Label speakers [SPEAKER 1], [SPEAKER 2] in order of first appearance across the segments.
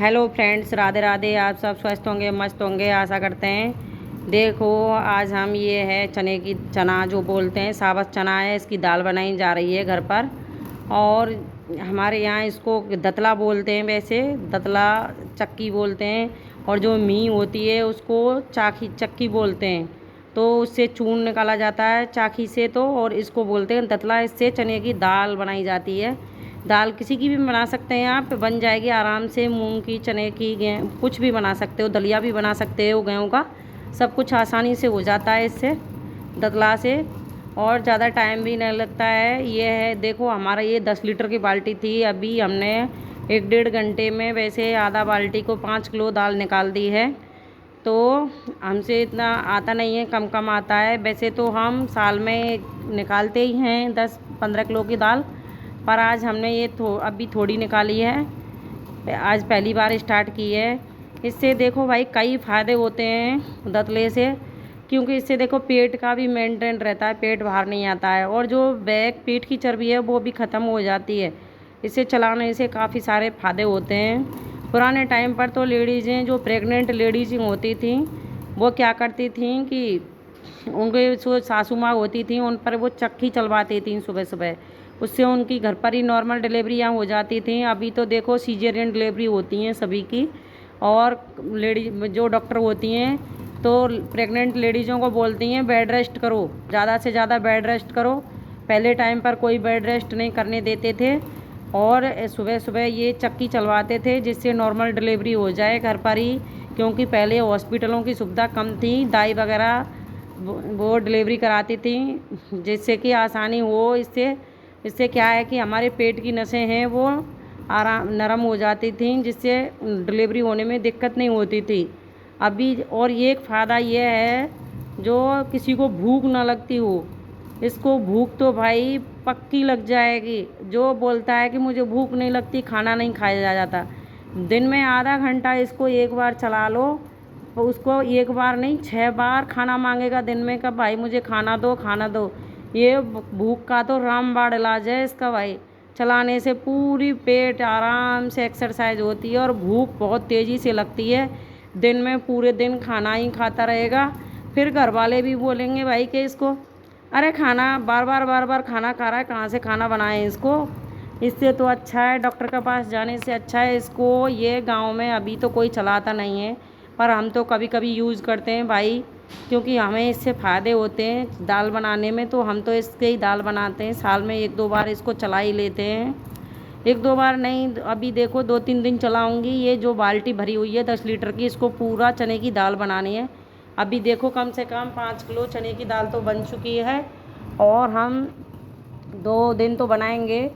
[SPEAKER 1] Hello friends, Radhe Radhe. आप सब स्वस्थ होंगे, मस्त होंगे, आशा करते हैं। देखो, आज हम ये है चना जो बोलते हैं, साबुत चना है, इसकी दाल बनाई जा रही है घर पर। और हमारे यहाँ इसको दतला बोलते हैं, वैसे दतला चक्की बोलते हैं। और जो मी होती है उसको चक्की बोलते हैं। तो उससे चूर्ण निकाला जाता है चाकी से, तो और इसको बोलते हैं दतला। इससे चने की दाल बनाई जाती है। दाल किसी की भी बना सकते हैं आप, बन जाएगी आराम से। मूंग की, चने की, कुछ भी बना सकते हो, दलिया भी बना सकते हो गेहूं का। सब कुछ आसानी से हो जाता है इससे, दतला से। और ज़्यादा टाइम भी नहीं लगता है। ये है, देखो हमारा ये 10 लीटर की बाल्टी थी। अभी हमने 1 डेढ़ घंटे में वैसे आधा बाल्टी को 5 किलो दाल निकाल दी है। तो हमसे इतना आता नहीं है, कम कम आता है। वैसे तो हम साल में निकालते ही हैं 10-15 किलो की दाल, पर आज हमने ये अभी थोड़ी निकाली है। आज पहली बार स्टार्ट की है। इससे देखो भाई कई फ़ायदे होते हैं दतले से, क्योंकि इससे देखो पेट का भी मेंटेन रहता है, पेट बाहर नहीं आता है। और जो बैक पीठ की चर्बी है वो भी ख़त्म हो जाती है। इसे चलाने से काफ़ी सारे फ़ायदे होते हैं। पुराने टाइम पर तो लेडीज़ें, जो प्रेग्नेंट लेडीज़ होती थी, वो क्या करती थी कि उनके जो सासू माँ होती थी उन पर वो चक्की चलवाती थी सुबह सुबह। उससे उनकी घर पर ही नॉर्मल डिलीवरियाँ हो जाती थी। अभी तो देखो सीजेरियन डिलीवरी होती हैं सभी की। और लेडी जो डॉक्टर होती हैं तो प्रेग्नेंट लेडीज़ों को बोलती हैं बेड रेस्ट करो, ज़्यादा से ज़्यादा बेड रेस्ट करो। पहले टाइम पर कोई बेड रेस्ट नहीं करने देते थे, और सुबह सुबह ये चक्की चलवाते थे जिससे नॉर्मल डिलीवरी हो जाए घर पर ही। क्योंकि पहले हॉस्पिटलों की सुविधा कम थी, दाई वगैरह वो डिलीवरी कराती थी, जिससे कि आसानी हो। इससे इससे क्या है कि हमारे पेट की नसें हैं वो आराम नरम हो जाती थी, जिससे डिलीवरी होने में दिक्कत नहीं होती थी अभी। और ये एक फ़ायदा ये है, जो किसी को भूख ना लगती हो, इसको भूख तो भाई पक्की लग जाएगी। जो बोलता है कि मुझे भूख नहीं लगती, खाना नहीं खाया जाता, दिन में आधा घंटा इसको एक बार चला लो, तो उसको एक बार नहीं 6 बार खाना मांगेगा दिन में, का भाई मुझे खाना दो, खाना दो। ये भूख का तो रामबाण इलाज है इसका भाई। चलाने से पूरी पेट आराम से एक्सरसाइज होती है, और भूख बहुत तेज़ी से लगती है। दिन में पूरे दिन खाना ही खाता रहेगा। फिर घर वाले भी बोलेंगे भाई कि इसको, अरे खाना बार बार खाना खा रहा है, कहाँ से खाना बनाए इसको। इससे तो अच्छा है डॉक्टर के पास जाने से अच्छा है इसको। ये गांव में अभी तो कोई चलाता नहीं है, पर हम तो कभी कभी यूज़ करते हैं भाई, क्योंकि हमें इससे फ़ायदे होते हैं दाल बनाने में। तो हम तो इसके ही दाल बनाते हैं, साल में 1-2 बार इसको चला ही लेते हैं। 1-2 बार नहीं, अभी देखो 2-3 दिन चलाऊंगी। ये जो बाल्टी भरी हुई है 10 लीटर की, इसको पूरा चने की दाल बनानी है। अभी देखो कम से कम 5 किलो चने की दाल तो बन चुकी है, और हम 2 दिन तो बनाएंगे,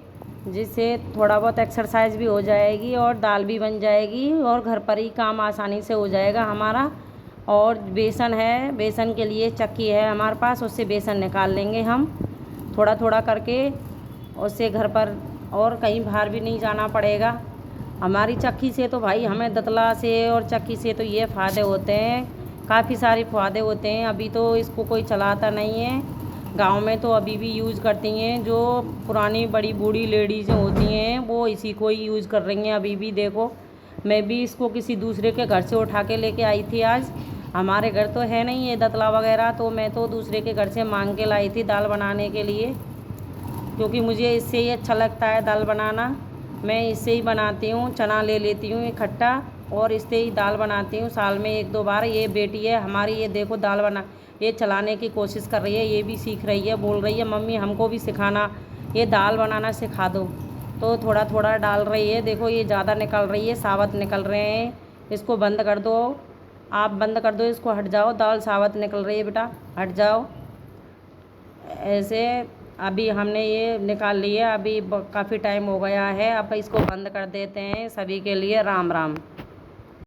[SPEAKER 1] जिससे थोड़ा बहुत एक्सरसाइज भी हो जाएगी और दाल भी बन जाएगी, और घर पर ही काम आसानी से हो जाएगा हमारा। और बेसन है, बेसन के लिए चक्की है हमारे पास, उससे बेसन निकाल लेंगे हम थोड़ा थोड़ा करके। उससे घर पर और कहीं बाहर भी नहीं जाना पड़ेगा। हमारी चक्की से तो भाई हमें दतला से और चक्की से तो ये फ़ायदे होते हैं, काफ़ी सारे फ़ायदे होते हैं। अभी तो इसको कोई चलाता नहीं है गांव में, तो अभी भी यूज़ करती हैं। जो पुरानी बड़ी बूढ़ी लेडीज़ होती हैं वो इसी को ही यूज़ कर रही हैं अभी भी। देखो, मैं भी इसको किसी दूसरे के घर से उठा के लेके आई थी आज। हमारे घर तो है नहीं ये दतला वगैरह, तो मैं तो दूसरे के घर से मांग के लाई थी दाल बनाने के लिए, क्योंकि मुझे इससे ही अच्छा लगता है दाल बनाना। मैं इससे ही बनाती हूँ, चना ले लेती हूँ इकट्ठा, और इससे ही दाल बनाती हूँ साल में 1-2 बार। ये बेटी है हमारी, ये देखो दाल बना, ये चलाने की कोशिश कर रही है, ये भी सीख रही है, बोल रही है मम्मी हमको भी सिखाना, ये दाल बनाना सिखा दो। तो थोड़ा थोड़ा डाल रही है। देखो ये ज़्यादा निकल रही है, साबुत निकल रहे हैं। इसको बंद कर दो, आप बंद कर दो इसको, हट जाओ, दाल साबुत निकल रही है बेटा, हट जाओ। ऐसे अभी हमने ये निकाल लिया, अभी काफ़ी टाइम हो गया है। अब इसको बंद कर देते हैं। सभी के लिए राम राम।